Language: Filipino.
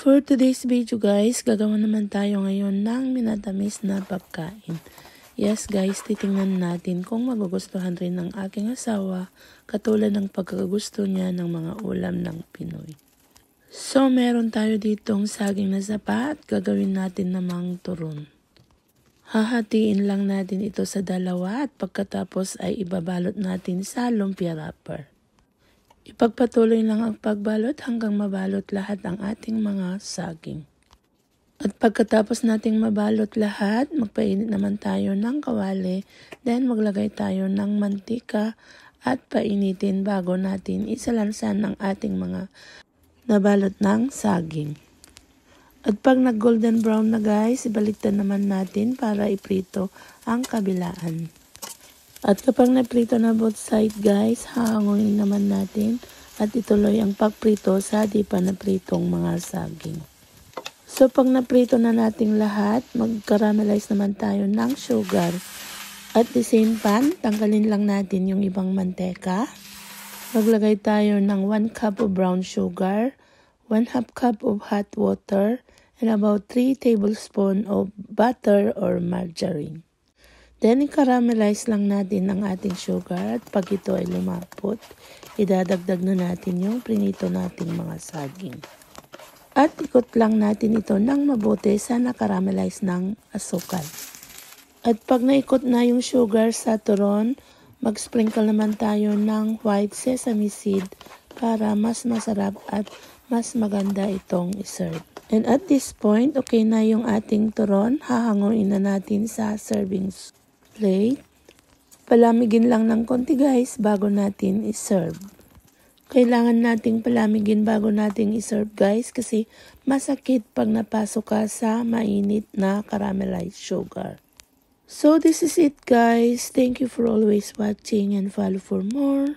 For today's video guys, gagawa naman tayo ngayon ng minatamis na pagkain. Yes guys, titingnan natin kung magugustuhan rin ng aking asawa katulad ng pagkakagusto niya ng mga ulam ng Pinoy. So meron tayo ditong saging na sapa at gagawin natin namang turon. Hahatiin lang natin ito sa dalawa at pagkatapos ay ibabalot natin sa lumpia wrapper. Ipagpatuloy lang ang pagbalot hanggang mabalot lahat ang ating mga saging. At pagkatapos nating mabalot lahat, magpainit naman tayo ng kawali, then maglagay tayo ng mantika at painitin bago natin isalansan ang ating mga nabalot ng saging. At pag nag-golden brown na guys, ibaliktad naman natin para iprito ang kabilaan. At kapag naprito na both side guys, hahanguin naman natin at ituloy ang pagprito sa di pa napritong mga saging. So pag naprito na nating lahat, mag-caramelize naman tayo ng sugar. At the same pan, tanggalin lang natin yung ibang manteka. Maglagay tayo ng 1 cup of brown sugar, 1/2 cup of hot water, and about 3 tablespoons of butter or margarine. Then, i-caramelize lang natin ang ating sugar at pag ito ay lumapot, idadagdag na natin yung prinito nating mga saging. At ikot lang natin ito ng mabuti sa nakaramelize ng asukal. At pag naikot na yung sugar sa turon, mag-sprinkle naman tayo ng white sesame seed para mas masarap at mas maganda itong iserve. And at this point, okay na yung ating turon, hahanguin na natin sa serving plate. Palamigin lang ng konti guys bago natin iserve. Kailangan nating palamigin bago natin iserve guys kasi masakit pag napasok ka sa mainit na caramelized sugar. So this is it guys. Thank you for always watching and follow for more.